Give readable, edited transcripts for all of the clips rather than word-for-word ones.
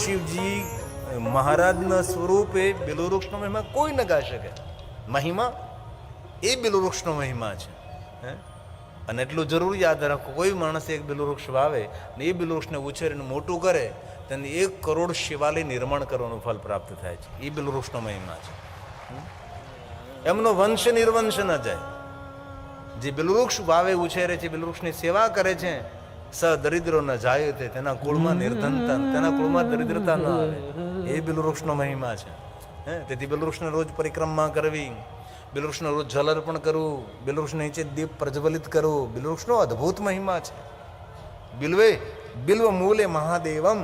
શિવજી મહારાજના સ્વરૂપે બિલ્વવૃક્ષનો મહિમા કોઈ ન ગાઈ શકે. મહિમા એ બિલ્વવૃક્ષનો મહિમા છે. અને એટલું જરૂર યાદ રાખો, કોઈ માણસ એક બિલ્વવૃક્ષ વાવે ને એ બિલ્વવૃક્ષને ઉછેરીને મોટું કરે તેને 1 કરોડ શિવાલય નિર્માણ કરવાનું ફળ પ્રાપ્ત થાય છે. એ બિલ્વવૃક્ષનો મહિમા છે. એમનો વંશ નિર્વંશ ન જાય. જે બિલ્વવૃક્ષ વાવે ઉછેરે છે, બિલ્વવૃક્ષની સેવા કરે છે, સ દરિદ્રો ન જાય તે, તેના કુળમાં નિર્ધનતા, તેના કુળમાં દરિદ્રતા ન આવે. એ બિલ્વવૃક્ષનો મહિમા છે. તેથી બિલ્વવૃક્ષને રોજ પરિક્રમા કરવી, બિલ્વવૃક્ષને રોજ જલ અર્પણ કરવું, બિલ્વવૃક્ષ નીચે દીપ પ્રજ્વલિત કરવું, બિલ્વવૃક્ષનો અદ્ભુત મહિમા છે. બિલ્વ મૂલે મહાદેવમ,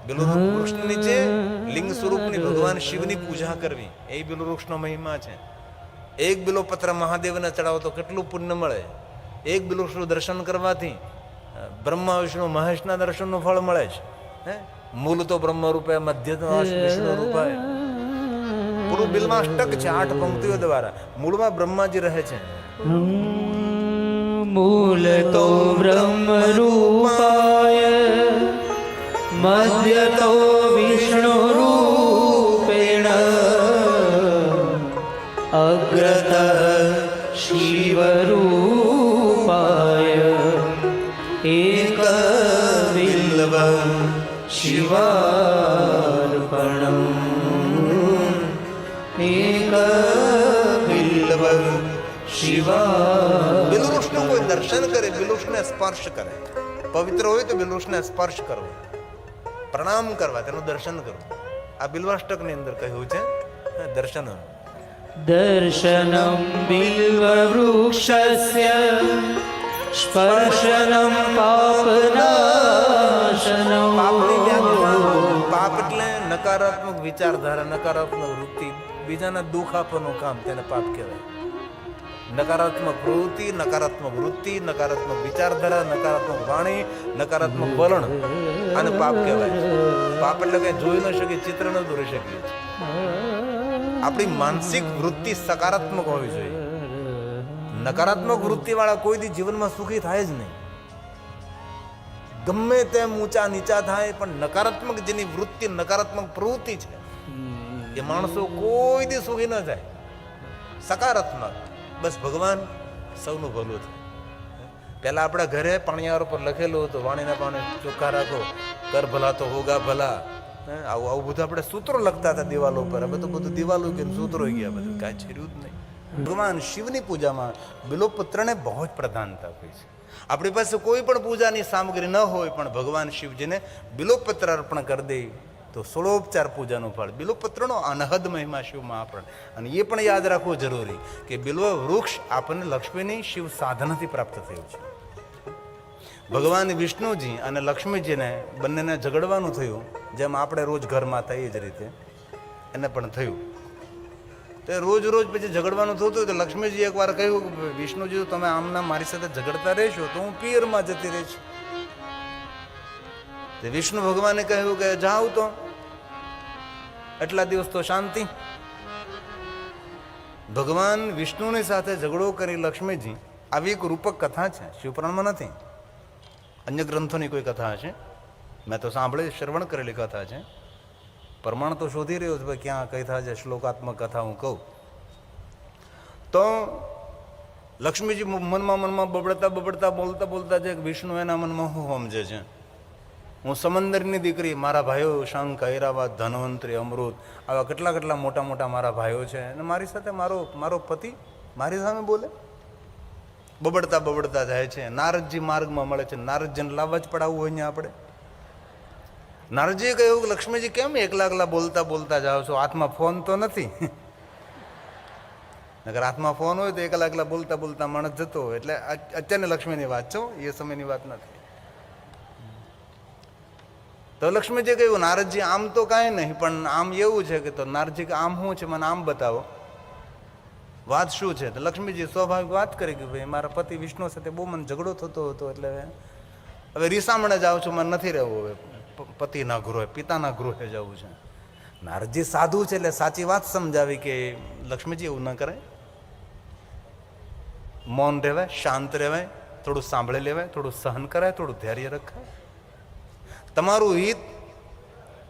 બિલ્વવૃક્ષ નીચે લિંગ સ્વરૂપની ભગવાન શિવની પૂજા કરવી, એ બિલ્વવૃક્ષનો મહિમા છે. એક બિલ્વપત્ર મહાદેવને ચડાવો તો કેટલું પુણ્ય મળે. એક બિલ્વવૃક્ષનું દર્શન કરવાથી બ્રહ્મા વિષ્ણુ મહેશના દર્શનનું ફળ મળે છે. મૂળ તો બ્રહ્મ રૂપે, મધ્ય તો વિષ્ણુ રૂપે. પૂરું બિલમાં અષ્ટક છે, 8 પંક્તિઓ દ્વારા. મૂળમાં બ્રહ્માજી રહે છે. મૂલ તો બ્રહ્મ રૂપાય, મધ્ય તો વિષ્ણુ રૂપેણ, અગ્રત શિવ રૂપાય, એક બિલ્વ શિવાર્પણમ, એક બિલ્વ શિવા. બિલ્વવૃક્ષનું કોઈ દર્શન કરે, બિલ્વવૃક્ષને સ્પર્શ કરે, પવિત્ર હોય તો બિલ્વવૃક્ષને સ્પર્શ કરવો, પ્રણામ કરવા, તેનું દર્શન કરવું. આ બિલ્વાષ્ટકની અંદર કહ્યું છે દર્શન. દર્શનમ બિલ્વ વૃક્ષસ્ય સ્પર્શનમ પાપનાશનમ. પાપની વ્યાખ્યા, પાપ એટલે નકારાત્મક વિચારધારા, નકારાત્મક વૃત્તિ, બીજાના દુઃખ આપવાનું કામ, તેને પાપ કહેવાય. નકારાત્મક પ્રવૃત્તિ, નકારાત્મક વૃત્તિ, નકારાત્મક વિચારધારા, નકારાત્મક વાણી, નકારાત્મક વલણ, આને પાપ કહેવાય. પાપ એટલે કઈ જોઈ ન શકીએ, ચિત્ર ન દોરી શકીએ. આપણી માનસિક વૃત્તિ સકારાત્મક હોવી જોઈએ. નકારાત્મક વૃત્તિ વાળા કોઈ દી જીવનમાં સુખી થાય જ નહીં. ગમે તેમ ઊંચા નીચા થાય, પણ નકારાત્મક જેની વૃત્તિ, નકારાત્મક પ્રવૃત્તિ છે, એ માણસો કોઈ દી સુખી ન થાય. સકારાત્મક, બસ ભગવાન સૌનું ભલું થાય. પહેલા આપણા ઘરે પાણીયાર પર લખેલું હતું, વાણીના પાણી ચોખ્ખા રાખો, કર ભલા તો હોગા ભલા. આવું બધું આપણે સૂત્રો લખતા હતા દિવાલો પર. હવે તો બધું દિવાલો કે સૂત્રો ગયા, બધું કાંઈ છેર્યું જ નહીં. ભગવાન શિવની પૂજામાં બિલ્વપત્રને બહુ જ પ્રધાનતા હોય છે. આપણી પાસે કોઈ પણ પૂજાની સામગ્રી ન હોય, પણ ભગવાન શિવજીને બિલ્વપત્ર અર્પણ કરી દે તો 16 પૂજાનું ફળ. બિલ્વપત્રનો અનહદ મહિમા શિવમાં આપણને. અને એ પણ યાદ રાખવું જરૂરી કે બિલ્વ વૃક્ષ આપણને લક્ષ્મીની શિવ સાધનાથી પ્રાપ્ત થયું છે. ભગવાન વિષ્ણુજી અને લક્ષ્મીજીને બંનેને ઝઘડવાનું થયું, જેમ આપણે રોજ ઘરમાં થઈએ જ રીતે એને પણ થયું. તો રોજ પછી ઝઘડવાનું થતું હોય તો લક્ષ્મીજી એકવાર કહ્યું, વિષ્ણુજી તમે આમના મારી સાથે ઝઘડતા રહેશો તો હું પિયરમાં જતી રહીશ. તે વિષ્ણુ ભગવાને કહ્યું કે જાઓ તો એટલા દિવસ તો શાંતિ. ભગવાન વિષ્ણુની સાથે ઝઘડો કરી લક્ષ્મીજી, આવી એક રૂપક કથા છે, શિવપુરાણમાં નથી, અન્ય ગ્રંથોની કોઈ કથા હશે, મેં તો સાંભળી, શ્રવણ કરેલી કથા છે. પ્રમાણ તો શોધી રહ્યો છું, ક્યાં કઈ થાય છે શ્લોકાત્મક કથા હું કહું તો. લક્ષ્મીજી મનમાં બબડતા બોલતા છે, વિષ્ણુ એના મનમાં હું સમજે છે, હું સમંદરની દીકરી, મારા ભાઈઓ શંખ, ઐરાવત, ધન્વંતરી, અમૃત, આવા કેટલા મોટા મારા ભાઈઓ છે, અને મારી સાથે મારો પતિ મારી સામે બોલે. બબડતા જાય છે. નારદજી માર્ગમાં મળે છે. નારદજીને લાવવા જ પડાવવું હોય ને આપણે. નારદજીએ કહ્યું કે લક્ષ્મીજી કેમ એકલા બોલતા જાઓ છો, હાથમાં ફોન તો નથી? નકર હાથમાં ફોન હોય તો એકલા બોલતા માણસ જતો હોય. એટલે અત્યારની લક્ષ્મીની વાત છો, એ સમયની વાત નથી. તો લક્ષ્મીજી કહ્યું, નારદજી આમ તો કાંઈ નહીં, પણ આમ એવું છે કે. તો નારદજી કે આમ શું છે, મને આમ બતાવો, વાત શું છે? તો લક્ષ્મીજી સ્વાભાવિક વાત કરી કે ભાઈ મારા પતિ વિષ્ણુ સાથે બહુ મને ઝઘડો થતો હતો, એટલે હવે રીસામણે જાઉં છું, મને નથી રહેવું, હવે પતિના ગૃહે, પિતાના ગૃહે જવું છે. નારદજી સાધુ છે એટલે સાચી વાત સમજાવી કે લક્ષ્મીજી એવું ન કરાય, મૌન રહેવાય, શાંત રહેવાય, થોડું સાંભળી લેવાય, થોડું સહન કરાય, થોડું ધૈર્ય રખાય. તમારું હિત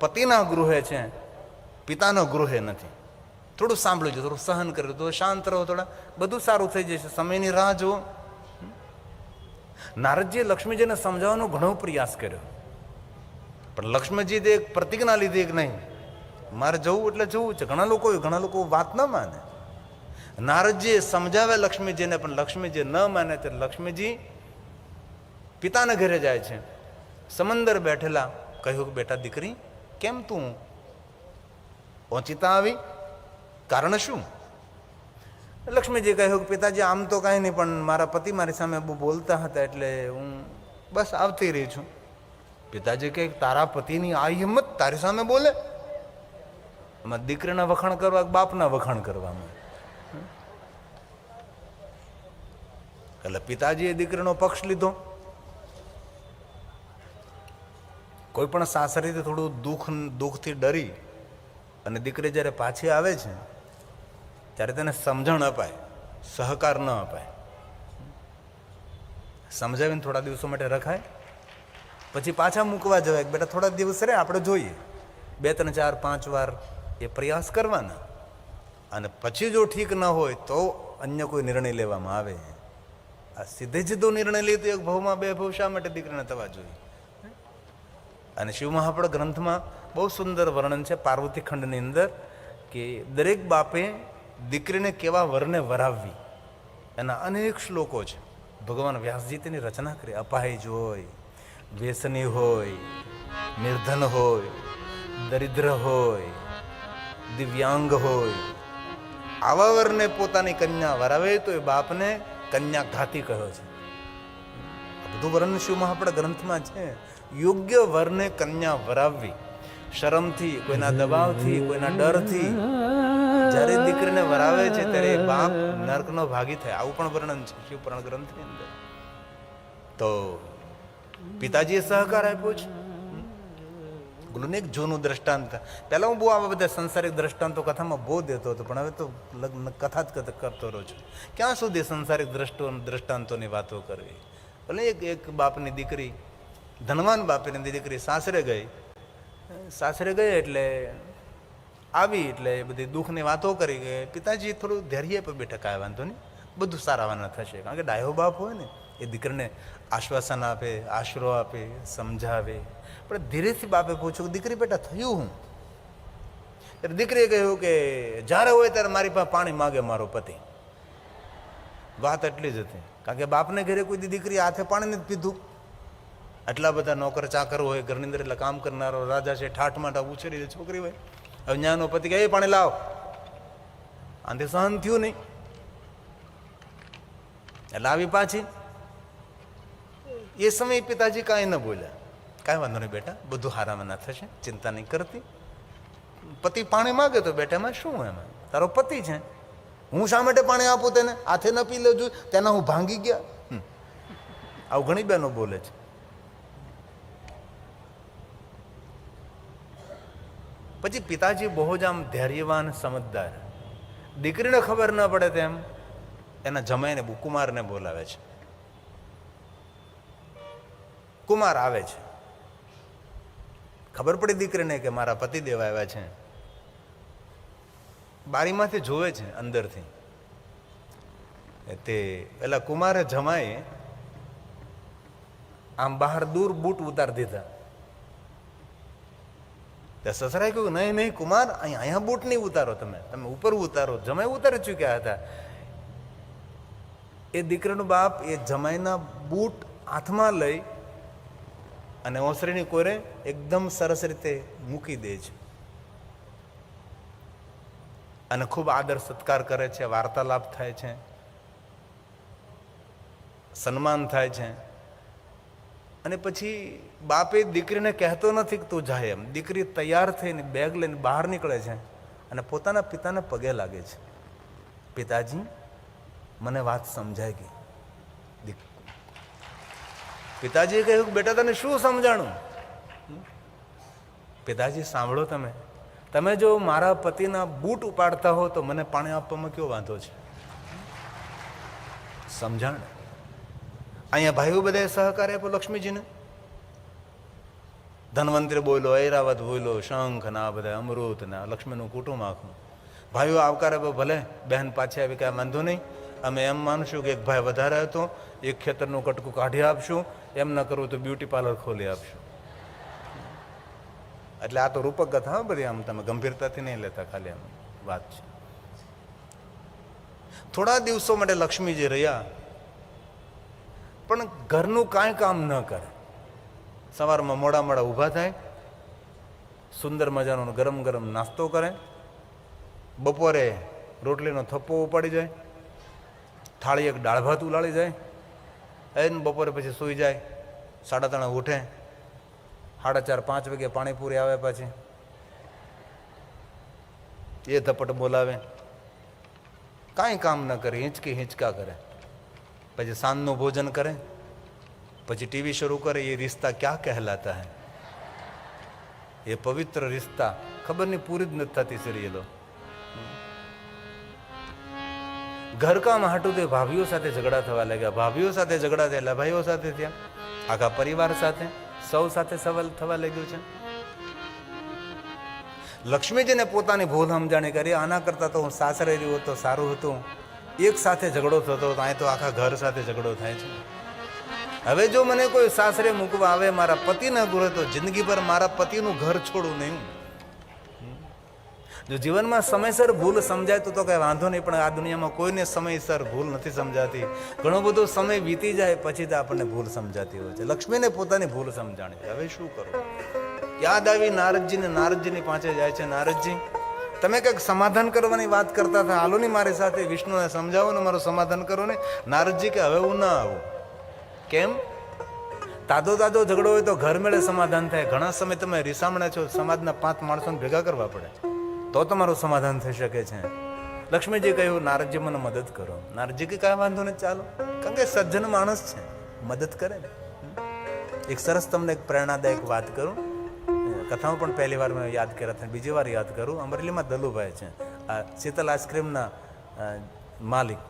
પતિના ગૃહે છે, પિતાના ગૃહે નથી. થોડું સાંભળજો, થોડું સહન કર્યું તો શાંત રહો, થોડા બધું સારું થઈ જશે. સમયની રાહ જુઓ. નારદજીએ લક્ષ્મીજીને સમજાવવાનો ઘણો પ્રયાસ કર્યો, પણ લક્ષ્મીજી એક પ્રતિજ્ઞા લીધી કે નહીં, મારે જવું એટલે જવું છે. ઘણા લોકો વાત ન માને. નારદજીએ સમજાવે લક્ષ્મીજીને, પણ લક્ષ્મીજી ન માને. ત્યારે લક્ષ્મીજી પિતાના ઘરે જાય છે. સમંદર બેઠેલા કહ્યું કે બેટા દીકરી, કેમ તું ઓચિતા આવી, કારણ શું? લક્ષ્મીજી કહ્યું કે પિતાજી આમ તો કાંઈ નહીં, પણ મારા પતિ મારી સામે બહુ બોલતા હતા એટલે હું બસ આવતી રહી છું. પિતાજી કહે તારા પતિની આ હિંમત તારી સામે બોલે? એમાં દીકરીના વખાણ કરવા, બાપના વખાણ કરવામાં. એટલે પિતાજીએ દીકરીનો પક્ષ લીધો. કોઈ પણ સાસરીથી થોડું દુઃખથી ડરી અને દીકરી જ્યારે પાછી આવે છે ત્યારે તેને સમજણ અપાય, સહકાર ન અપાય. સમજાવીને થોડા દિવસો માટે રખાય, પછી પાછા મૂકવા જવાય. બેટા થોડા દિવસ રે, આપણે જોઈએ. 2, 3, 4, 5 વાર એ પ્રયાસ કરવાના, અને પછી જો ઠીક ન હોય તો અન્ય કોઈ નિર્ણય લેવામાં આવે. આ સીધો નિર્ણય લીધો એક ભવમાં 2 ભવ શા માટે દીકરીને થવા જોઈએ? અને શિવ મહાપુરાણ ગ્રંથમાં બહુ સુંદર વર્ણન છે પાર્વતી ખંડની અંદર, કે દરેક બાપે દીકરીને કેવા વરને વરાવવી એના અનેક શ્લોકો છે. ભગવાન વ્યાસજી તેની રચના કરી. અપાહિજ હોય, વ્યસની હોય, નિર્ધન હોય, દરિદ્ર હોય, દિવ્યાંગ હોય, આવા વરને પોતાની કન્યા વરાવે તો એ બાપને કન્યા ઘાતી કહ્યો છે. આ બધું વર્ણન શિવ મહાપુરાણ ગ્રંથમાં છે. યોગ્ય વરને કન્યા વરાવવી, શરમથી, કોઈના દબાવથી, કોઈના ડરથી જ્યારે દીકરીને વરાવે છે ત્યારે બાપ નર્કનો ભાગી થાય. આવું પણ વર્ણન છે શિવપુરાણ ગ્રંથની અંદર. તો પિતાજીએ સહકાર આપ્યો છે. બોલું ને એક જૂનું દ્રષ્ટાંત. પહેલા હું બહુ આવા બધા સંસારિક દ્રષ્ટાંતો કથામાં બહુ દેતો હતો, પણ હવે તો લગ્ન કથા જ કરતો રહું છું. ક્યાં સુધી સંસારિક દ્રષ્ટાંતોની વાતો કરવી? ભલે એક બાપની દીકરી, ધનવાન બાપની દીકરી સાસરે ગઈ. સાસરે ગઈ એટલે આવી એટલે બધી દુઃખની વાતો કરી કે પિતાજી થોડું ધૈર્ય પર બેઠા, કાંઈ વાંધો નહીં, બધું સારાવાના થશે. કારણ કે ડાયો બાપ હોય ને એ દીકરીને આશ્વાસન આપે, આશરો આપે, સમજાવે. પણ ધીરેથી બાપે પૂછ્યું, દીકરી બેટા થયું હું? એટલે દીકરીએ કહ્યું કે જ્યારે હોય ત્યારે મારી પાસે પાણી માગે મારો પતિ. વાત એટલી જ હતી. કારણ કે બાપને ઘરે કોઈ દીકરી હાથે પાણી નથી પીધું. આટલા બધા નોકર ચાકર હોય ઘરની અંદર, એટલે કામ કરનારો રાજા છે, ઠાઠ માઠા ઉછેરી છોકરી હોય. હવે ન્યાનો પતિ કહે એ પાણી લાવ, આનાથી સહન થયું નહીં એટલે આવી પાછી. એ સમયે પિતાજી કાંઈ ન બોલ્યા. કાંઈ વાંધો નહીં બેટા, બધું હારામાં ના થશે, ચિંતા નહીં કરતી. પતિ પાણી માગે તો બેટા એમાં શું? એમાં તારો પતિ છે, હું શા માટે પાણી આપું તેને? હાથે ન પી લેવું જોઈએ, તેના હું ભાંગી ગયા. આવું ઘણી બહેનો બોલે છે. પછી પિતાજી બહુ જ આમ ધૈર્યવાન, સમજદાર. દીકરીને ખબર ન પડે તેમ એના જમાઈને કુમારને બોલાવે છે. કુમાર આવે છે, ખબર પડી દીકરીને કે મારા પતિદેવ આવ્યા છે. બારીમાંથી જોવે છે અંદરથી. તે પેલા કુમારે જમાએ આમ બહાર દૂર બૂટ ઉતારી દીધા. સસરાએ કહ્યું નહીં નહીં કુમાર, અહીંયા બૂટ નહીં ઉતારો, તમે ઉપર ઉતારો. જમાઈ ઉતારી ચૂક્યા હતા. એ દીકરીનો બાપ એ જમાઈના બૂટ હાથમાં લઈ અને ઓસરીની કોરે એકદમ સરસ રીતે મૂકી દે છે અને ખૂબ આદર સત્કાર કરે છે, વાર્તાલાપ થાય છે, સન્માન થાય છે. અને પછી બાપે દીકરીને કહેતો નથી કે તું જાય એમ. દીકરી તૈયાર થઈને બેગ લઈને બહાર નીકળે છે અને પોતાના પિતાને પગે લાગે છે. પિતાજી મને વાત સમજાઈ ગઈ. પિતાજીએ કહ્યું બેટા તને શું સમજાણું? પિતાજી સાંભળો, તમે જો મારા પતિના બૂટ ઉપાડતા હો તો મને પાણી આપવામાં કેવો વાંધો છે? સમજાણ. અહીંયા ભાઈઓ બધાએ સહકાર આપ્યો લક્ષ્મીજીને. ધન્વંતરી બોલ્યો, ઐરાવત બોલ્યો, શંખ ને આ બધા અમૃત ને લક્ષ્મીનું કુટુંબ આખું. ભાઈઓ આવકારે ભલે, બહેન પાછી આવી કાંઈ વાંધો નહીં, અમે એમ માનશું કે એક ભાઈ વધારે હતો, એક ખેતરનું કટકું કાઢી આપશું, એમ ન કરવું તો બ્યુટી પાર્લર ખોલી આપશું. એટલે આ તો રૂપક કથા બધી, આમ તમે ગંભીરતાથી નહીં લેતા, ખાલી આમ વાત છે. થોડા દિવસો માટે લક્ષ્મીજી રહ્યા, પણ ઘરનું કાંઈ કામ ન કરે. સવારમાં મોડા મોડા ઊભા થાય, સુંદર મજાનો ગરમ ગરમ નાસ્તો કરે, બપોરે રોટલીનો થપ્પો ઉપાડી જાય, થાળી એક દાળ ભાત ઉલાળી જાય, એને બપોરે પછી સૂઈ જાય, 3:30 ઉઠે, 4:30-5 વાગે પાણીપુરી આવે, પછી એ ધપટ બોલાવે, કાંઈ કામ ન કરે, હિંચકા કરે. પછી સાંજનું ભોજન કરે, પછી ટીવી શરૂ કરે. એ રિશ્તા ક્યાં કહેલાતા હૈ? એ પવિત્ર રિશ્તા ખબર નહીં પૂરી જ નથી થતી સિરિયલો. ઘરકામ હાટું તે ભાભીઓ સાથે ઝઘડા થવા લાગ્યા, ભાભીઓ સાથે ઝઘડા થયા એટલે ભાઈઓ સાથે થયા, આખા પરિવાર સાથે, સૌ સાથે સવાલ થવા લાગ્યું છે. લક્ષ્મીજીને પોતાની ભૂલ સમજાણી કરી, આના કરતાં તો હું સાસરે રહ્યું તો સારું હતું. એક સાથે ઝઘડો થતો, અહીં તો આખા ઘર સાથે ઝઘડો થાય છે. હવે જો મને કોઈ સાસરે મૂકવા આવે મારા પતિના ઘરે, તો જિંદગી પર મારા પતિનું ઘર છોડું નહીં. જો જીવનમાં સમયસર ભૂલ સમજાય તો કઈ વાંધો નહીં, પણ આ દુનિયામાં કોઈને સમયસર ભૂલ નથી સમજાતી. ઘણો બધો સમય વીતી જાય પછી તો આપણને ભૂલ સમજાતી હોય છે. લક્ષ્મીને પોતાની ભૂલ સમજાણી. હવે શું કરું? યાદ આવી નારદજીને, નારદજીની પાસે જાય છે. નારદજી, તમે કંઈક સમાધાન કરવાની વાત કરતા હતા, હાલો ને મારી સાથે, વિષ્ણુને સમજાવો ને મારું સમાધાન કરો ને. નારદજી કે હવે હું ના આવું. કેમ? તાજો ઝઘડો હોય તો ઘર મેળે સમાધાન થાય. ઘણા સમય તમે રીસામણા છો, સમાજના 5 માણસોને ભેગા કરવા પડે તો તમારું સમાધાન થઈ શકે છે. લક્ષ્મીજી કહ્યું, નારદજી મને મદદ કરો. નારદજી કે કાંઈ વાંધો નહીં, ચાલો, કારણ કે સજ્જન માણસ છે, મદદ કરે ને. એક સરસ તમને એક પ્રેરણાદાયક વાત કરું. કથામાં પણ પહેલી વાર મેં યાદ કર્યા હતા, બીજી વાર યાદ કરું. અમરેલીમાં દલુભાઈ છે, આ શીતલ આઈસ્ક્રીમના માલિક.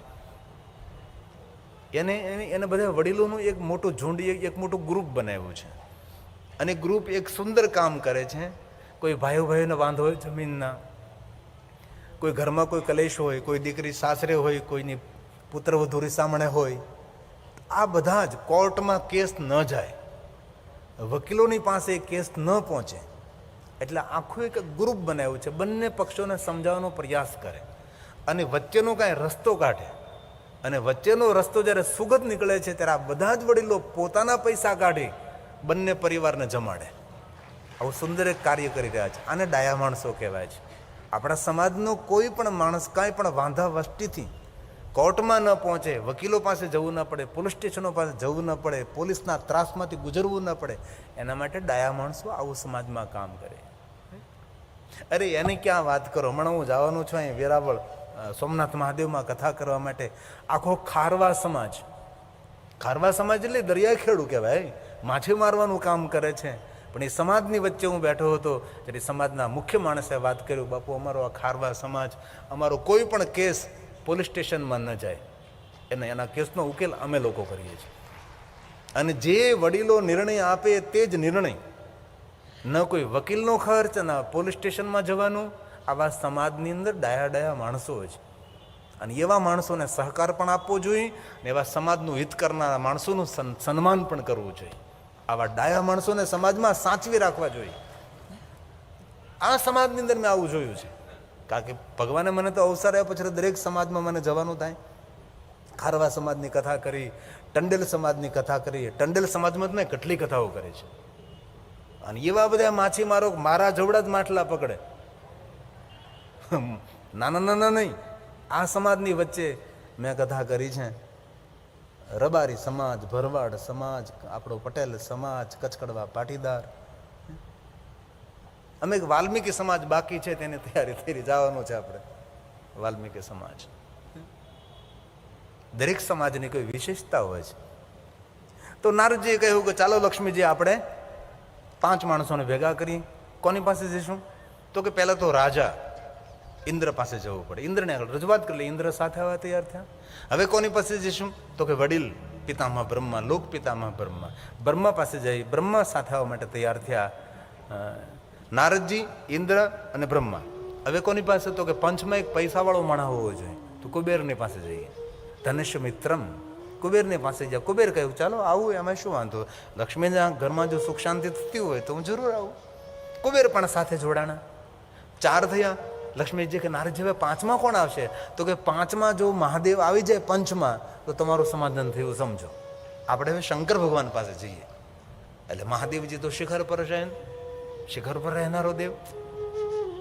એને બધા વડીલોનું એક મોટું ઝુંડ, એક મોટું ગ્રુપ બનાવ્યું છે. અને ગ્રુપ એક સુંદર કામ કરે છે. કોઈ ભાઈઓને વાંધો હોય જમીનના, કોઈ ઘરમાં કોઈ કલેશ હોય, કોઈ દીકરી સાસરે હોય, કોઈની પુત્રવધુ રીસામણે હોય, આ બધા જ કોર્ટમાં કેસ ન જાય, વકીલોની પાસે કેસ ન પહોંચે, એટલે આખું એક ગ્રુપ બનાવ્યું છે. બંને પક્ષોને સમજાવવાનો પ્રયાસ કરે અને વચ્ચેનો કાંઈ રસ્તો કાઢે. અને વચ્ચેનો રસ્તો જ્યારે સુગત નીકળે છે ત્યારે આ બધા જ વડીલો પોતાના પૈસા કાઢી બંને પરિવારને જમાડે. આવું સુંદર એક કાર્ય કરી રહ્યા છે. આને ડાયા માણસો કહેવાય છે. આપણા સમાજનો કોઈ પણ માણસ કાંઈ પણ વાંધા વસ્તીથી કોર્ટમાં ન પહોંચે, વકીલો પાસે જવું ન પડે, પોલીસ સ્ટેશનો પાસે જવું ન પડે, પોલીસના ત્રાસમાંથી ગુજરવું ન પડે, એના માટે ડાયા માણસો આવું સમાજમાં કામ કરે. અરે એની ક્યાં વાત કરો, હમણાં હું જવાનું છું અહીં વેરાવળ સોમનાથ મહાદેવમાં કથા કરવા માટે. આખો ખારવા સમાજ, ખારવા સમાજ એટલે દરિયા ખેડૂ કહેવાય, માછી મારવાનું કામ કરે છે. પણ એ સમાજની વચ્ચે હું બેઠો હતો ત્યારે સમાજના મુખ્ય માણસે વાત કર્યું, બાપુ અમારો આ ખારવા સમાજ, અમારો કોઈ પણ કેસ પોલીસ સ્ટેશનમાં ન જાય, એના કેસનો ઉકેલ અમે લોકો કરીએ છીએ. અને જે વડીલો નિર્ણય આપે તે જ નિર્ણય, ન કોઈ વકીલનો ખર્ચ, ન પોલીસ સ્ટેશનમાં જવાનું. આવા સમાજની અંદર ડાયા માણસો છે. અને એવા માણસોને સહકાર પણ આપવો જોઈએ, ને એવા સમાજનું હિત કરનારા માણસોનું સન્માન પણ કરવું જોઈએ. આવા ડાયા માણસોને સમાજમાં સાચવી રાખવા જોઈએ. આ સમાજની અંદર મેં આવું જોયું છે. કારણ કે ભગવાને મને તો અવસર આપ્યો પછી દરેક સમાજમાં મને જવાનું થાય. ખારવા સમાજની કથા કરી, ટંડેલ સમાજની કથા કરી. ટંડેલ સમાજમાં મેં કેટલી કથાઓ કરી છે. અને એવા બધા માછીમારો મારા જવડા જ માટલા પકડે, નાના નહીં. આ સમાજની વચ્ચે મેં કથા કરી છે. રબારી સમાજ, ભરવાડ સમાજ, આપણો પટેલ સમાજ, કચકડવા પાટીદાર. અમે એક વાલ્મીકી સમાજ બાકી છે, તેની તૈયારી થઈ જવાનું છે આપણે. વાલ્મીકી સમાજ, દરેક સમાજની કોઈ વિશેષતા હોય છે. તો નારદજીએ કહ્યું કે ચાલો લક્ષ્મીજી, આપણે 5 માણસોને ભેગા કરી. કોની પાસે જઈશું? તો કે પહેલા તો રાજા ઇન્દ્ર પાસે જવું પડે. ઇન્દ્રને આગળ રજૂઆત કરી લે. ઇન્દ્ર સાથે આવવા તૈયાર થયા. હવે કોની પાસે જઈશું? તો કે વડીલ પિતામહ બ્રહ્મા, લોક પિતામહ બ્રહ્મા, બ્રહ્મા પાસે જઈ બ્રહ્મા સાથે આવવા માટે તૈયાર થયા. નારદજી, ઇન્દ્ર અને બ્રહ્મા. હવે કોની પાસે? તો કે પંચમાં એક પૈસાવાળો માણસ હોવો જોઈએ. તો કુબેરની પાસે જઈએ. ધનુષ્ય મિત્રમ, કુબેરની પાસે જાય. કુબેર કહ્યું ચાલો આવું, એમાં શું વાંધો? લક્ષ્મીના ઘરમાં જો સુખ શાંતિ થતી હોય તો હું જરૂર આવું. કુબેર પણ સાથે જોડાણા. 4 થયા. લક્ષ્મીજી કે નારદજી હવે 5માં કોણ આવશે? તો કે 5માં જો મહાદેવ આવી જાય પંચમાં તો તમારું સમાધાન થયું સમજો. આપણે હવે શંકર ભગવાન પાસે જઈએ. એટલે મહાદેવજી તો શિખર પર છે, શિખર પર રહેનારો દેવ.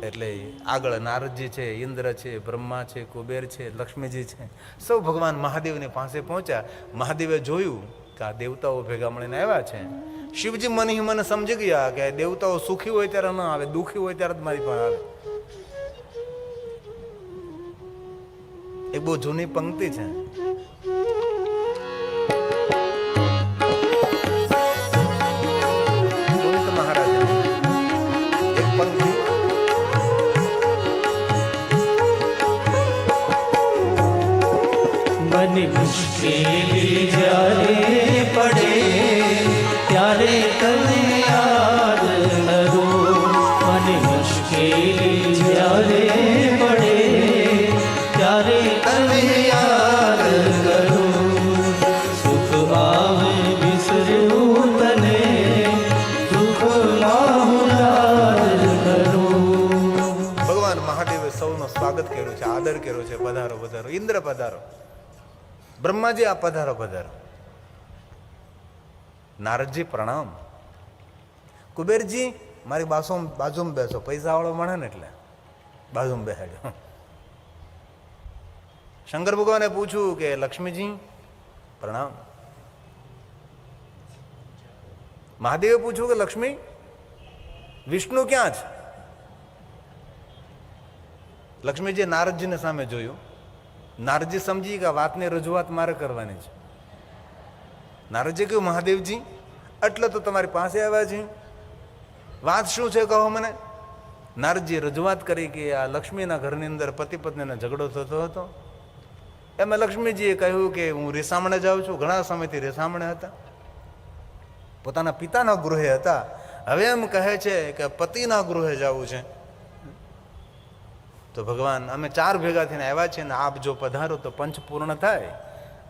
એટલે આગળ નારદજી છે, ઇન્દ્ર છે, બ્રહ્મા છે, કુબેર છે, લક્ષ્મીજી છે, સૌ ભગવાન મહાદેવની પાસે પહોંચ્યા. મહાદેવે જોયું કે આ દેવતાઓ ભેગા મળીને આવ્યા છે. શિવજી મને સમજી ગયા કે દેવતાઓ સુખી હોય ત્યારે ન આવે, દુઃખી હોય ત્યારે જ મારી પાસે આવે. એક બહુ જૂની પંક્તિ છે. મહારાજ એક પંક્તિ મને મુશ્કેલી જ્યારે પડે ત્યારે તને યાદ કરું. મને મુશ્કેલી જ્યારે પડે ત્યારે તને યાદ કરું. સુખ આવે વિસર્યું તને, દુઃખમાં હું યાદ કરું. ભગવાન મહાદેવે સૌનું સ્વાગત કર્યું છે, આદર કર્યો છે. પધારો પધારો. ઇન્દ્ર પધારો, બ્રહ્માજી આ પધારો પધારો. નારદજી પ્રણામ. કુબેરજી મારી બાજુમાં બેસો. પૈસાવાળો મળે ને એટલે બાજુમાં બેસાડ્યો. શંકર ભગવાને પૂછ્યું કે લક્ષ્મીજી પ્રણામ. મહાદેવે પૂછ્યું કે લક્ષ્મી, વિષ્ણુ ક્યાં છે? લક્ષ્મીજી નારદજીને સામે જોયું. નારદજી સમજી કે આ વાતની રજૂઆત મારે કરવાની છે. નારદજી કહ્યું મહાદેવજી એટલે તો તમારી પાસે આવ્યા છે, વાત શું છે કહો મને. નારદજી રજૂઆત કરી કે આ લક્ષ્મીના ઘરની અંદર પતિ પત્નીનો ઝઘડો થતો હતો. એમાં લક્ષ્મીજીએ કહ્યું કે હું રેસામણે જાઉં છું. ઘણા સમયથી રેસામણે હતા, પોતાના પિતાના ગૃહે હતા. હવે એમ કહે છે કે પતિના ગૃહે જવું છે. તો ભગવાન અમે 4 ભેગા થઈને આવ્યા છીએ ને આપ જો પધારો તો પંચ પૂર્ણ થાય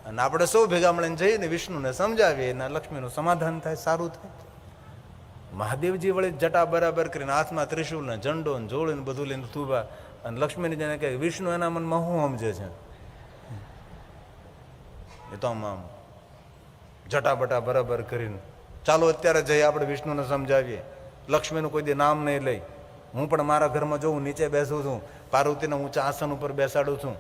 અને આપણે સૌ ભેગા મળીને જઈને વિષ્ણુને સમજાવીએ અને લક્ષ્મીનું સમાધાન થાય, સારું થાય. મહાદેવજી વળી જટા બરાબર કરીને હાથમાં ત્રિશુલ ને ઝંડો ને જોડ ને બધું લઈને થૂબા. અને લક્ષ્મીને જેને કહે વિષ્ણુ એના મનમાં શું સમજે છે? એ તો આમ જટાબટા બરાબર કરીને ચાલો અત્યારે જઈ આપણે વિષ્ણુને સમજાવીએ. લક્ષ્મીનું કોઈ દે નામ નહીં લઈ. હું પણ મારા ઘરમાં જોઉં નીચે બેસું છું, પાર્વતીને ઊંચા આસન ઉપર બેસાડું છું.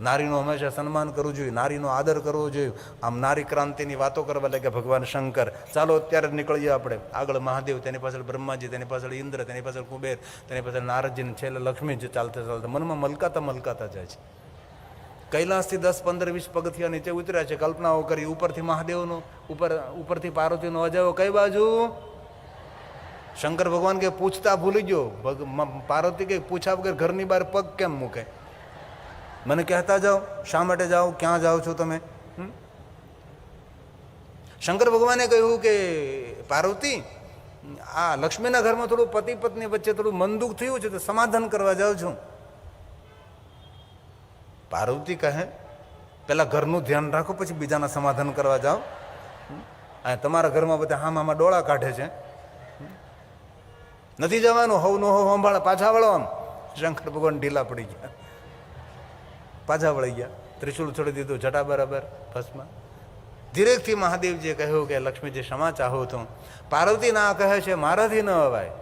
નારીનું હંમેશા સન્માન કરવું જોઈએ, નારીનો આદર કરવો જોઈએ. આમ નારી ક્રાંતિની વાતો કરવા લાગ્યા ભગવાન શંકર. ચાલો અત્યારે નીકળીએ આપણે. આગળ મહાદેવ, તેની પાછળ બ્રહ્માજી, તેની પાછળ ઇન્દ્ર, તેની પાછળ કુબેર, તેની પાછળ નારદજી, છેલ્લે લક્ષ્મીજી. ચાલતા ચાલતા મનમાં મલકાતા જાય છે. કૈલાસથી 10, 15, 20 પગથિયા નીચે ઉતર્યા છે. કલ્પનાઓ કરી ઉપરથી મહાદેવનો, ઉપરથી પાર્વતીનો અજાયો કઈ બાજુ? શંકર ભગવાન કે પૂછતા ભૂલી ગયો. પાર્વતી કે પૂછા વગર ઘરની બહાર પગ કેમ મૂકે? મને કહેતા જાઓ, શા માટે જાઓ, ક્યાં જાઓ છો તમે? શંકર ભગવાને કહ્યું કે પાર્વતી, આ લક્ષ્મીના ઘરમાં થોડું પતિ પત્ની વચ્ચે થોડું મન દુઃખ થયું છે તો સમાધાન કરવા જાઉં છું. પાર્વતી કહે પેલા ઘરનું ધ્યાન રાખો, પછી બીજાના સમાધાન કરવા જાઓ. તમારા ઘરમાં બધા હામામાં ડોળા કાઢે છે, નથી જવાનું. હવ નો હવ સંભાળ, પાછા વળો. આમ શંકર ભગવાન ઢીલા પડી ગયા, પાછા વળી ગયા. ત્રિશુલ છોડી દીધું, જટા બરાબર ભસ્મ. ધીરેકથી મહાદેવજીએ કહ્યું કે લક્ષ્મીજી ક્ષમા ચાહું છું. પાર્વતી ના કહે છે મારાથી ન અવાય,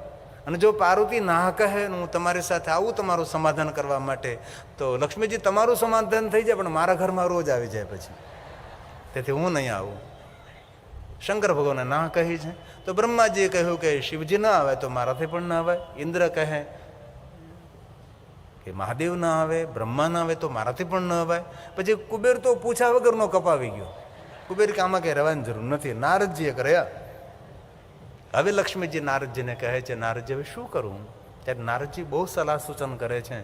અને જો પાર્વતી ના કહે હું તમારી સાથે આવું તમારું સમાધાન કરવા માટે તો લક્ષ્મીજી તમારું સમાધાન થઈ જાય, પણ મારા ઘરમાં રોજ આવી જાય પછી, તેથી હું નહીં આવું. શંકર ભગવાને ના કહી છે. તો બ્રહ્માજીએ કહ્યું કે શિવજી ના આવે તો મારાથી પણ ના આવે. ઇન્દ્ર કહે કે મહાદેવ ના આવે, બ્રહ્મા ના આવે તો મારાથી પણ ન આવે. પછી કુબેર તો પૂછા વગરનો કપાવી ગયો. કુબેર કે આમાં કઈ રહેવાની જરૂર નથી. નારદજીએ કર્યા. હવે લક્ષ્મીજી નારદજીને કહે છે નારદજી હવે શું કરું? ત્યારે નારદજી બહુ સલાહ સૂચન કરે છે.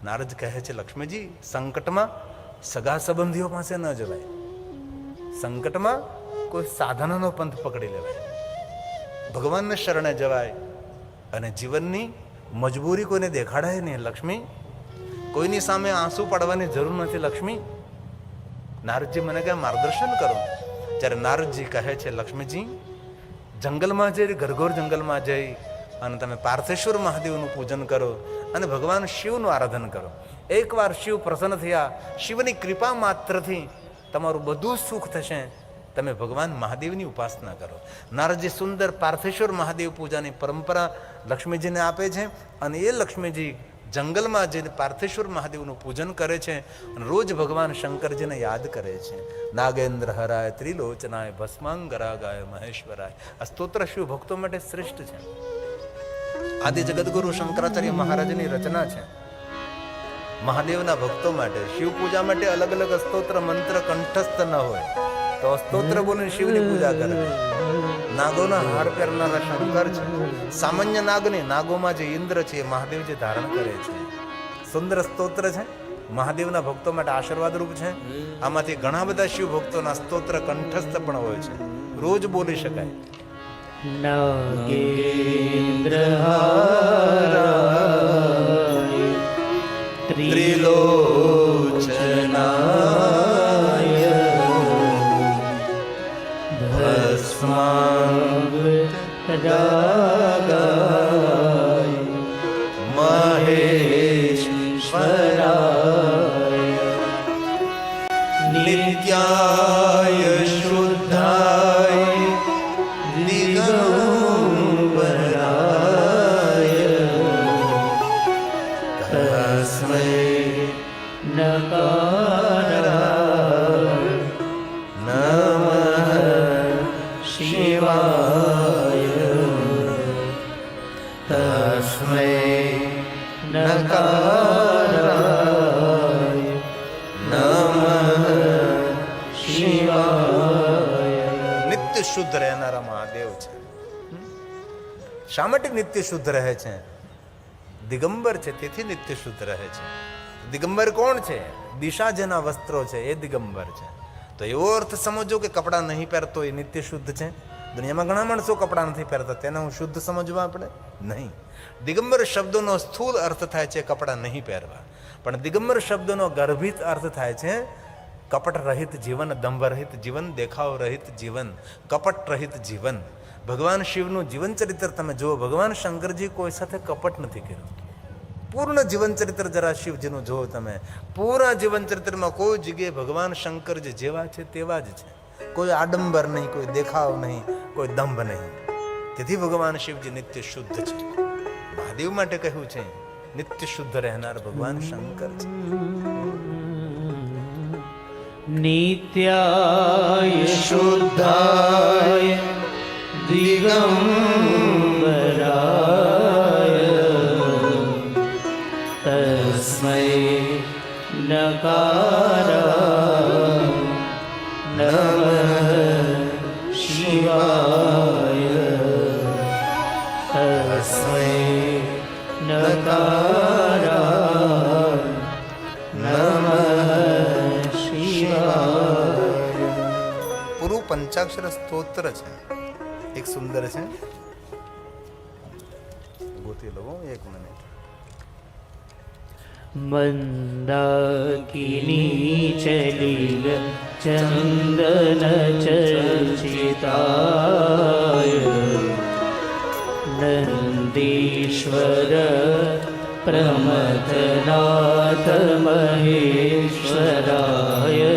નારદ કહે છે લક્ષ્મીજી સંકટમાં સગા સંબંધીઓ પાસે ન જવાય, સંકટમાં કોઈ સાધનાનો પંથ પકડી લેવાય, ભગવાનને શરણે જવાય, અને જીવનની મજબૂરી કોઈને દેખાડાય નહીં. લક્ષ્મી, કોઈની સામે આંસુ પાડવાની જરૂર નથી. લક્ષ્મી, નારદજી મને કહે માર્ગદર્શન કરો. જ્યારે નારદજી કહે છે, લક્ષ્મીજી જંગલમાં જઈ, ઘરઘોર જંગલમાં જઈ અને તમે પાર્થેશ્વર મહાદેવનું પૂજન કરો અને ભગવાન શિવનું આરાધન કરો. એકવાર શિવ પ્રસન્ન થયા, શિવની કૃપા માત્રથી તમારું બધું સુખ થશે. તમે ભગવાન મહાદેવની ઉપાસના કરો. નારદજી સુંદર પાર્થેશ્વર મહાદેવ પૂજાની પરંપરા લક્ષ્મીજીને આપે છે અને એ લક્ષ્મીજી જંગલમાં જઈને પાર્થેશ્વર મહાદેવનું પૂજન કરે છે અને રોજ ભગવાન શંકરજીને યાદ કરે છે. નાગેન્દ્ર હરાય ત્રિલોચનાય ભસ્માંગરાગાય મહેશ્વરાય. આ સ્તોત્ર શિવ ભક્તો માટે શ્રેષ્ઠ છે. આદિ જગદગુરુ શંકરાચાર્ય મહારાજની રચના છે. મહાદેવના ભક્તો માટે શિવ પૂજા માટે અલગ અલગ સ્તોત્ર મંત્ર કંઠસ્થ ન હોય તો સ્તોત્ર બોલીને શિવની પૂજા કરે. નાગોના હાર પહેરનારા શંકર છે. સામાન્ય નાગ નહીં, નાગોમાં જે ઇન્દ્ર છે એ મહાદેવજી ધારણ કરે છે. સુંદર સ્તોત્ર છે, મહાદેવના ભક્તો માટે આશીર્વાદ રૂપ છે. આમાંથી ઘણા બધા શિવ ભક્તોના સ્તોત્ર કંઠસ્થ પણ હોય છે, રોજ બોલી શકાય. નાગેન્દ્રહારાય ત્રિલોચનાય ભસ્માંગરાગાય મહેશ્વરાય નિત્યાય શુદ્ધાય દિગંબરાય તસ્મૈ નકારાય નમઃ શિવાય તસ્મૈ નકારાય નમઃ શિવાય. નિત્ય શુદ્ધ રહેનારા મહાદેવ છે. શા માટે નિત્ય શુદ્ધ રહે છે? દિગંબર છે તેથી નિત્ય શુદ્ધ રહે છે. દિગંબર કોણ છે? દિશા જેના વસ્ત્રો છે એ દિગંબર છે. તો એવો અર્થ સમજો કે કપડાં નહીં પહેરતો એ નિત્ય શુદ્ધ છે. દુનિયામાં ઘણા માણસો કપડાં નથી પહેરતા, તેને હું શુદ્ધ સમજવા આપણે નહીં. દિગંબર શબ્દનો સ્થૂળ અર્થ થાય છે કપડાં નહીં પહેરવા, પણ દિગંબર શબ્દનો ગર્ભિત અર્થ થાય છે કપટ રહિત જીવન, દંભ રહિત જીવન, દેખાવ રહિત જીવન, કપટ રહિત જીવન. ભગવાન શિવનું જીવન ચરિત્ર તમે જુઓ, ભગવાન શંકરજી કોઈ સાથે કપટ નથી કર્યું. પૂર્ણ જીવન ચરિત્ર જરા શિવજીનું જુઓ તમે, પૂરા જીવન ચરિત્રમાં કોઈ જગ્યાએ ભગવાન શંકરજી જેવા છે તેવા જ છે. કોઈ આડંબર નહીં, કોઈ દેખાવ નહીં, કોઈ દંભ નહીં. તેથી ભગવાન શિવજી નિત્ય શુદ્ધ છે. મહાદેવ માટે કહ્યું છે નિત્ય શુદ્ધ રહેનાર ભગવાન શંકર છે. નિત્યાય શુદ્ધાય દિગંબરાય તસ્મૈ નકારાય નમઃ શિવાય તસ્મૈ નકારાય નમઃ શિવાય. પૂરું પંચાક્ષર સ્તોત્ર છે, એક સુંદર છે, ગોતી લો એક મિનિટ. મંદાકિની ચલિલ ચંદન ચર્ચિતાય નંદીશ્વર પ્રમથનાથ મહેશ્વરાય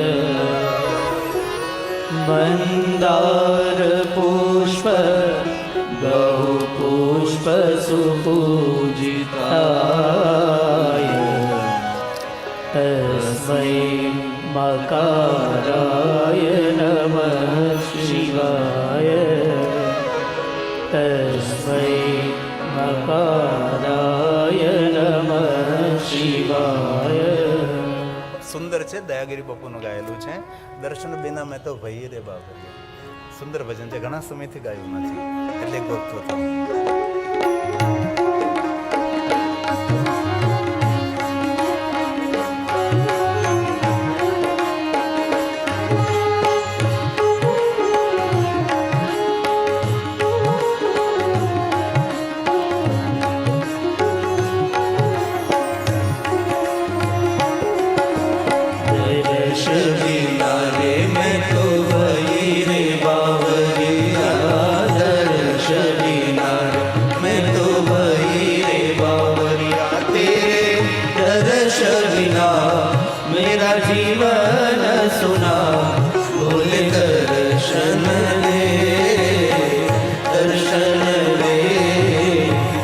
મંદાર પુષ્પ ગૌ પુષ્પ સુપૂજિતાય તસ્મૈ મકારાય નમઃ શિવાય તસ્મૈ મકારાય નમઃ શિવાય. સુંદર છે, દયાગીરી બાપુનું ગાયેલું છે. દર્શન બેના મેં તો ભઈ રે બાબરિયા. સુંદર ભજન છે, ઘણા સમયથી ગાયું નથી એટલે ગોતતો હતો. जीवन सुना बोले दर्शन दे दर्शन दे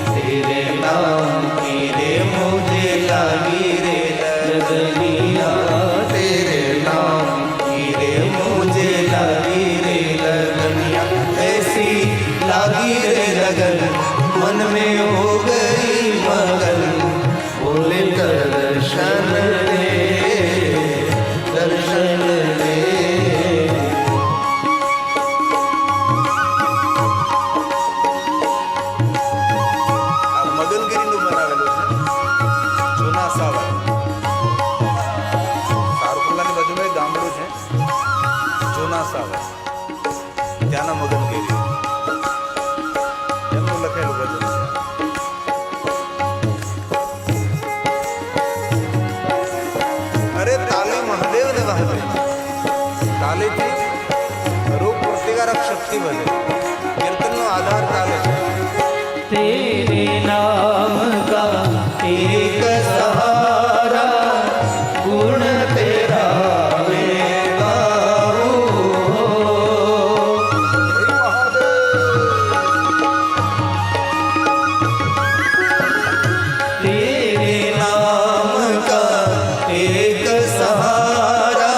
तेरे नाम की रे मुझे लागी रे लगनिया तेरे नाम की रे मुझे लागी रे लगनिया ऐसी लागी रे लगन मन में हो गई मगन बोले दर्शन दे दर्शन दे આ મગનગીરીનું બનાવેલું છે જૂના સાવર સારકુલ્લાની બાજુમાં એક ગામડું છે જૂના સાવર ત્યાંના મગનગીરી એમનું લખેલું ભજન છે. અરે તાલી મહાદેવને વાહતે તાલીથી રોગ પ્રતિકારક શક્તિ વધે. કીર્તનનો આધાર તાલે છે. तेरे नाम का एक सहारा गुण तेरा मैं गाऊं तेरे नाम का एक सहारा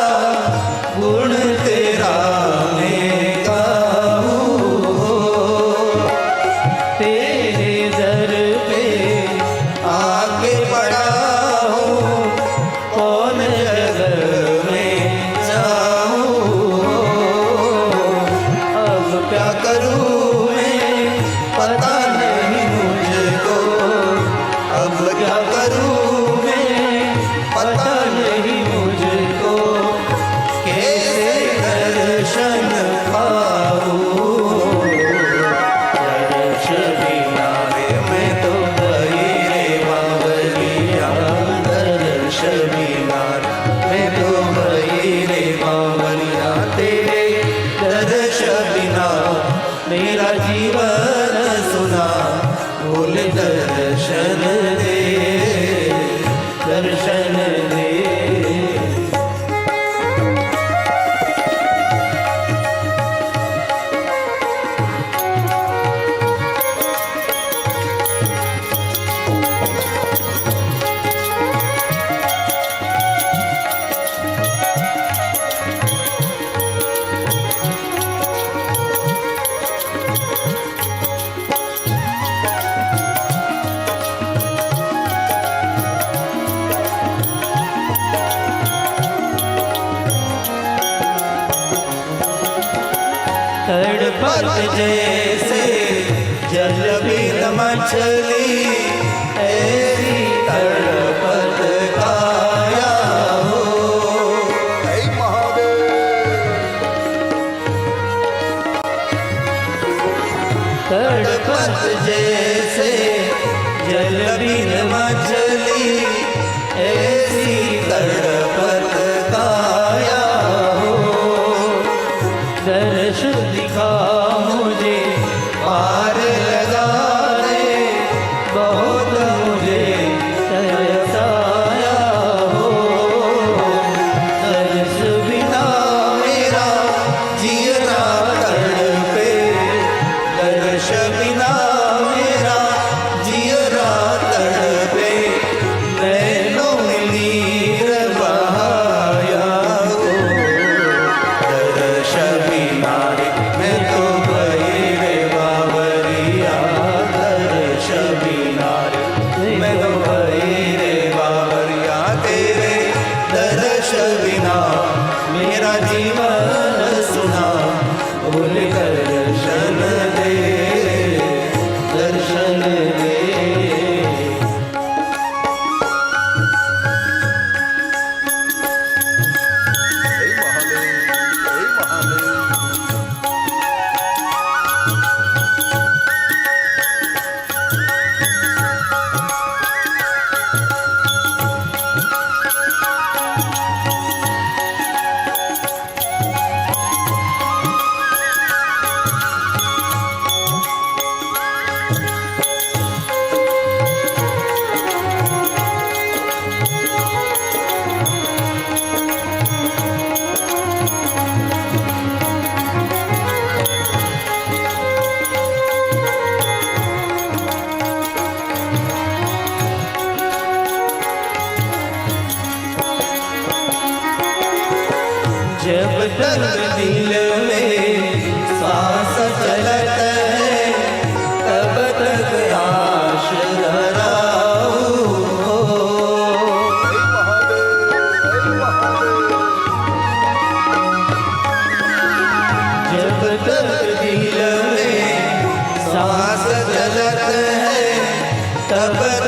गुण तेरा मैं गाऊं तेरे दर पे आके पड़ा हूँ कौन जग में जाऊँ अब क्या करूँ मैं पता नहीं मुझको अब क्या करूँ मैं पता नहीं मुझको कैसे दर्शन पाऊँ दर्शन बिना रे मैं तो गई रे बावलिया दर्शन बिना मैं तो गई रे बावलिया तेरे दर्शन बिना मेरा जीवन सुना बोल दर्शन दे दर्शन दे तड़पत जैसे जल बिन मछली ऐसी तड़पत काया हो જય મહાદેવ. तड़पत जैसे जल बिन मछली ऐसी तड़पत काया हो दर्श दिखा मुझे पार लगा रे बहुत मुझे तरसाया हो दर्श बिना मेरा जीना तड़पे दर्श बिना मेरा जीना तड़पे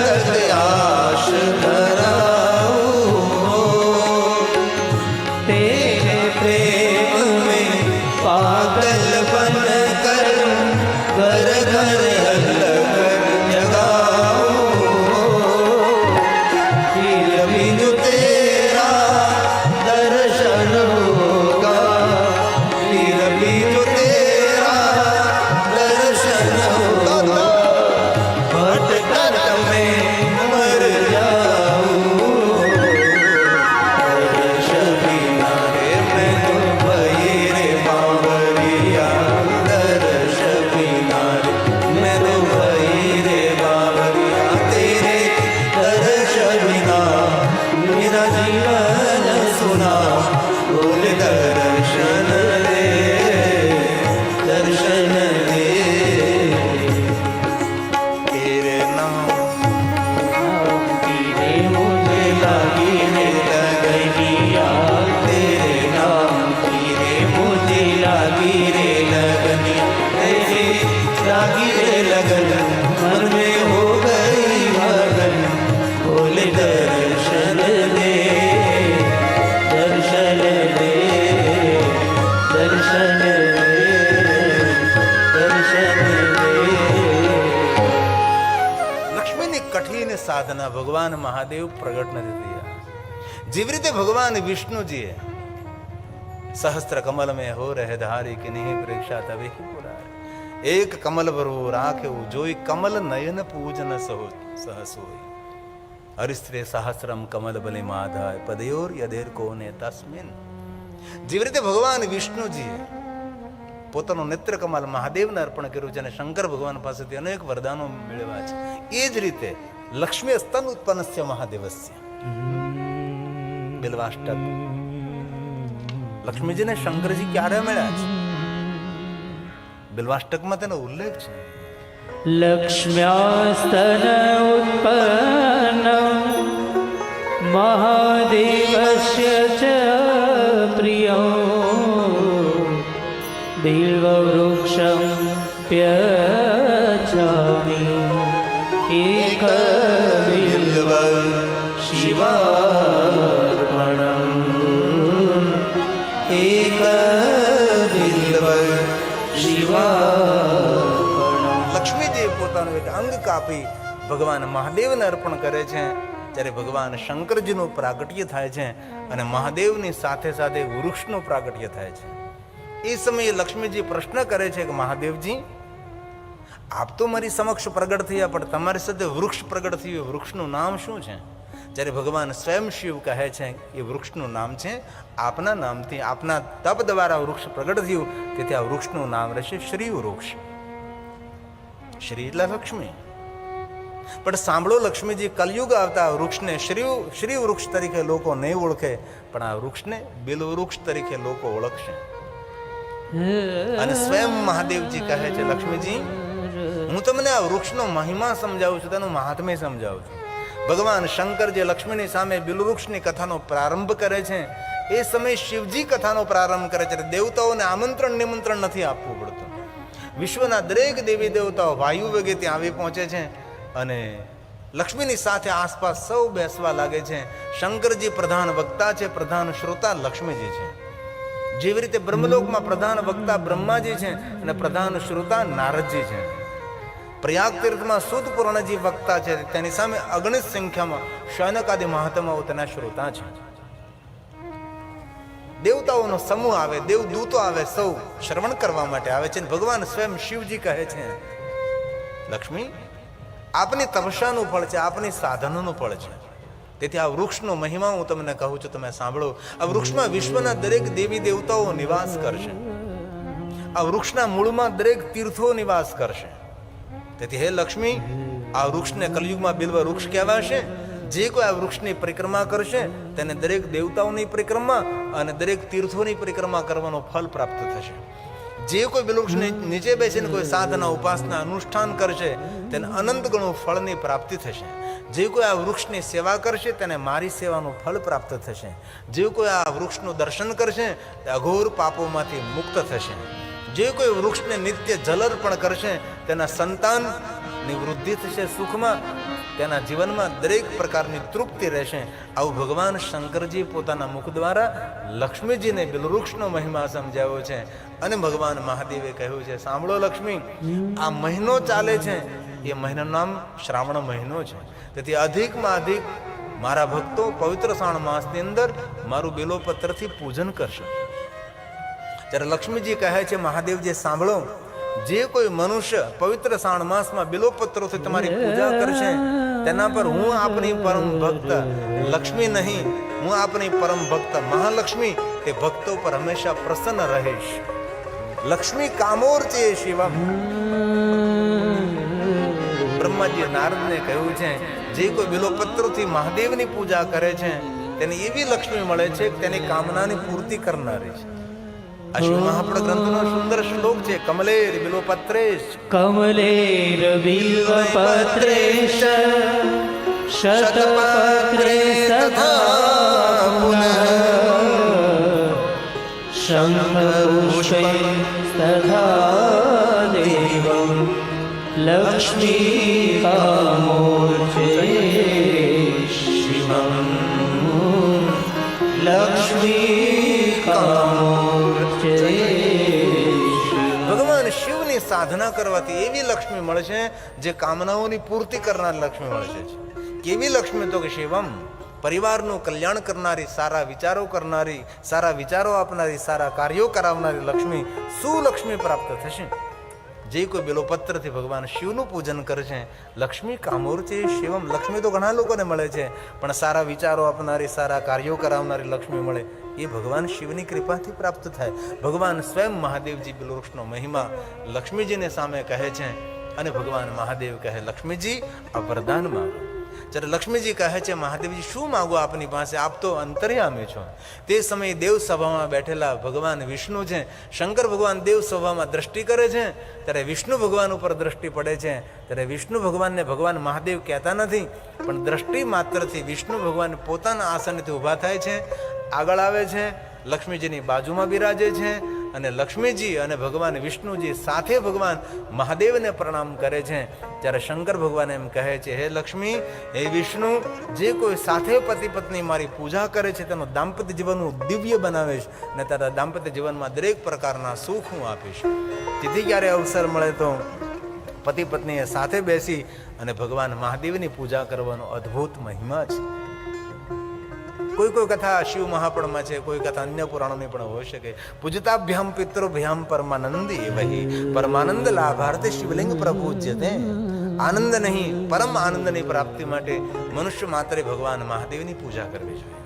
तक आश धराऊं, तेरे प्रेम में पागल बन कर घर घर अलग जगाऊं, फिर भी जो तेरा दर्शन होगा, फिर भी जो तेरा दर्शन होगा, भटकर मैं मर जाऊं, दर्श बिना रे मैं तो भई रे बावरिया, दर्श बिना रे मैं तो भई रे बावरिया, तेरे दर्श बिना मेरा जीवन सुना, बोल दर्शन दे, दर्शन दे, तेरे नाम तेरे मुझे लगी रे लगनिया, तेरे नाम की रे मुझे लगी रे लगनिया, तेरे लगी रे लगन मन में हो गई मगन, बोल दर्शन दे, दर्शन दे, दर्शन दे, दर्शन दे. લક્ષ્મીની કઠિન સાધના ભગવાન મહાદેવ પ્રગટ નથી થયા. જેવી રીતે ભગવાન વિષ્ણુજીએ સહસ્ત્ર કમલ મેં હો રહે ધારી કે નહીં પ્રેક્ષા તવે પુરાર, એક કમલ ભરવું રાખ્યું જોઈ કમલ નયન પૂજન સહસ હોય, હરિસ્ત્રે સહસ્રમ કમલ બલિ માધાય પદયોર યદેર કોને તસ્મિન. જેવી રીતે ભગવાન વિષ્ણુજીએ પોતાનું નેત્ર કમલ મહાદેવને અર્પણ કર્યું છે અને શંકર ભગવાન પાસેથી અનેક વરદાનો મેળવ્યા છે, એ જ રીતે લક્ષ્મી સ્તન ઉત્પન્નસ્ય મહાદેવસ્ય બિલ્વાષ્ટક. લક્ષ્મીજીને શંકરજી ક્યારે મળ્યા છે? બિલ્વાષ્ટકમાં તેનો ઉલ્લેખ છે. लक्ष्म्यास्तन उत्पन्नं महादेवस्य च प्रियो बिल्ववृक्षं प्यजामि एक बिल्व शिवार्पणम् एक बिल्व शिवार्पणम्. લક્ષ્મીજી પોતાનું એક અંગ કાપી ભગવાન મહાદેવને અર્પણ કરે છે, ત્યારે ભગવાન શંકરજીનું પ્રાગટ્ય થાય છે અને મહાદેવની સાથે સાથે વૃક્ષનું પ્રાગટ્ય થાય છે. એ સમયે લક્ષ્મીજી પ્રશ્ન કરે છે કે મહાદેવજી, આપ તો મારી સમક્ષ પ્રગટ થયા, પણ તમારી સાથે વૃક્ષ પ્રગટ થયું, વૃક્ષનું નામ શું છે? જ્યારે ભગવાન સ્વયં શિવ કહે છે એ વૃક્ષનું નામ છે આપના નામથી, આપના તપ દ્વારા વૃક્ષ પ્રગટ થયું, તેથી આ વૃક્ષનું નામ રહેશે શ્રી વૃક્ષ. શ્રી એટલે લક્ષ્મી. પણ સાંભળો લક્ષ્મીજી, કલયુગ આવતા વૃક્ષને શ્રી વૃક્ષ તરીકે લોકો નહીં ઓળખે, પણ આ વૃક્ષને બિલ વૃક્ષ તરીકે લોકો ઓળખશે. અને સ્વયં મહાદેવજી કહે છે, લક્ષ્મીજી હું તમને આ વૃક્ષનો મહિમા સમજાવું છું, તેનું મહાત્મ્ય સમજાવું છું. ભગવાન શંકર જે લક્ષ્મીની સામે બિલવૃક્ષની કથાનો પ્રારંભ કરે છે, એ સમયે શિવજી કથાનો પ્રારંભ કરે છે. દેવતાઓને આમંત્રણ નિમંત્રણ નથી આપવું પડતું. વિશ્વના દરેક દેવી દેવતાઓ વાયુ વેગે ત્યાં આવી પહોંચે છે અને લક્ષ્મીની સાથે આસપાસ સૌ બેસવા લાગે છે. શંકરજી પ્રધાન વક્તા છે, પ્રધાન શ્રોતા લક્ષ્મીજી છે. જેવી રીતે બ્રહ્મલોકમાં પ્રધાન વક્તા બ્રહ્માજી છે અને પ્રધાન શ્રોતા નારદજી છે. પ્રયાગ તીર્થમાં સુદ પૂર્ણજી વક્તા છે, તેની સામે અગણિત સંખ્યામાં શૌનકાદિ મહાત્માઓ તેના શ્રોતા છે. દેવતાઓનો સમૂહ આવે, દેવદૂતો આવે, સૌ શ્રવણ કરવા માટે આવે છે. ભગવાન સ્વયં શિવજી કહે છે, લક્ષ્મી આપની તપસ્યાનું ફળ છે, આપની સાધનોનું ફળ છે. તેથી આ વૃક્ષનો મહિમા હું તમને કહું છું, તમે સાંભળો. આ વૃક્ષમાં વિશ્વના દરેક દેવી દેવતાઓ નિવાસ કરશે. આ વૃક્ષના મૂળમાં દરેક તીર્થો નિવાસ કરશે. તેથી હે લક્ષ્મી, આ વૃક્ષને કલયુગમાં બિલ્વ વૃક્ષ કહેવાશે. જે કોઈ આ વૃક્ષની પરિક્રમા કરશે તેને દરેક દેવતાઓની પરિક્રમા અને દરેક તીર્થોની પરિક્રમા કરવાનો ફલ પ્રાપ્ત થશે. જે કોઈ બિલવૃક્ષની નીચે બેસીને કોઈ સાધના ઉપાસના અનુષ્ઠાન કરશે તેને અનંત ગણું ફળની પ્રાપ્તિ થશે. જે કોઈ આ વૃક્ષની સેવા કરશે તેને મારી સેવાનું ફળ પ્રાપ્ત થશે. જે કોઈ આ વૃક્ષનું દર્શન કરશે તે અઘોર પાપોમાંથી મુક્ત થશે. જે કોઈ વૃક્ષને નિત્ય જલ અર્પણ કરશે તેના સંતાનની વૃદ્ધિ થશે, સુખમાં તેના જીવનમાં દરેક પ્રકારની તૃપ્તિ રહેશે. આવું ભગવાન શંકરજી પોતાના મુખ દ્વારા લક્ષ્મીજીને બિલવૃક્ષનો મહિમા સમજાવ્યો છે. અને ભગવાન મહાદેવે કહ્યું છે, સાંભળો લક્ષ્મી, આ મહિનો ચાલે છે એ મહિનાનું નામ શ્રાવણ મહિનો છે. તેથી અધિકમાં અધિક મારા ભક્તો પવિત્ર શ્રાવણ માસની અંદર મારું બેલોપત્રથી પૂજન કરશે. જ્યારે લક્ષ્મીજી કહે છે, મહાદેવજી સાંભળો, જે કોઈ મનુષ્ય પવિત્ર શ્રાવણ માસમાં બિલોપત્રોથી તમારી પૂજા કરશે તેના પર હું આપની પરમ ભક્ત લક્ષ્મી નહીં, હું આપની પરમ ભક્ત મહાલક્ષ્મી તે ભક્તો પર હંમેશા પ્રસન્ન રહીશ. લક્ષ્મી કામોર્ચે શિવમ. બ્રહ્માજી નારદને કહ્યું છે, જે કોઈ બિલોપત્રોથી મહાદેવની પૂજા કરે છે તેને એવી લક્ષ્મી મળે છે કે તેની કામનાની પૂર્તિ કરનારી છે. આ શિવ મહાપુરાણ ગ્રંથનો સુંદર શ્લોક છે, કમલેર બિલોપત્રેશ કમલેર બિલ્વપત્રેશ શતપત્રે તથા પુનઃ શંખપુષ્પે તથા દેવં લક્ષ્મી કામોર્ચે શિવમ લક્ષ્મી કામોર્ચે. ભગવાન શિવની સાધના કરવાથી એવી લક્ષ્મી મળશે જે કામનાઓની પૂર્તિ કરનાર લક્ષ્મી મળશે. કેવી લક્ષ્મી? તો કે શિવમ, પરિવારનું કલ્યાણ કરનારી, સારા વિચારો કરનારી, સારા વિચારો આપનારી, સારા કાર્યો કરાવનારી લક્ષ્મી સુલક્ષ્મી પ્રાપ્ત થશે. જે કોઈ બેલોપત્રથી ભગવાન શિવનું પૂજન કરશે, લક્ષ્મી કામોર્ચે શિવમ. લક્ષ્મી તો ઘણા લોકોને મળે છે, પણ સારા વિચારો આપનારી, સારા કાર્યો કરાવનારી લક્ષ્મી મળે એ ભગવાન શિવની કૃપાથી પ્રાપ્ત થાય. ભગવાન સ્વયં મહાદેવજી બિલવૃક્ષનો મહિમા લક્ષ્મીજીને સામે કહે છે અને ભગવાન મહાદેવ કહે, લક્ષ્મીજી આ વરદાન માંગો. જ્યારે લક્ષ્મીજી કહે છે, મહાદેવજી શું માંગો આપની પાસે, આપ તો અંતર્યામી છો. તે સમયે દેવ સભામાં બેઠેલા ભગવાન વિષ્ણુ છે, શંકર ભગવાન દેવ સભામાં દ્રષ્ટિ કરે છે ત્યારે વિષ્ણુ ભગવાન ઉપર દ્રષ્ટિ પડે છે. ત્યારે વિષ્ણુ ભગવાનને ભગવાન મહાદેવ કહેતા નથી, પણ દ્રષ્ટિ માત્રથી વિષ્ણુ ભગવાન પોતાના આસનથી ઊભા થાય છે, આગળ આવે છે, લક્ષ્મીજીની બાજુમાં બિરાજે છે અને લક્ષ્મીજી અને ભગવાન વિષ્ણુજી સાથે ભગવાન મહાદેવને પ્રણામ કરે છે. ત્યારે શંકર ભગવાન એમ કહે છે, હે લક્ષ્મી, હે વિષ્ણુ, જે કોઈ સાથે પતિ પત્ની મારી પૂજા કરે છે તેનું દાંપત્ય જીવન હું દિવ્ય બનાવીશ અને તારા દાંપત્ય જીવનમાં દરેક પ્રકારના સુખ હું આપીશ. તેથી ક્યારે અવસર મળે તો પતિ પત્નીએ સાથે બેસી અને ભગવાન મહાદેવની પૂજા કરવાનો અદ્ભુત મહિમા છે. કોઈ કોઈ કથા શિવ મહાપુરાણમાં છે, કોઈ કથા અન્ય પુરાણોની પણ હોઈ શકે. પૂજતાભ્યામ પિતૃભ્યામ પરમાનંદી વહી પરમાનંદ લાભાર્થે શિવલિંગ પ્રપૂજ્યતે. આનંદ નહીં, પરમ આનંદની પ્રાપ્તિ માટે મનુષ્ય માત્રે ભગવાન મહાદેવની પૂજા કરવી જોઈએ.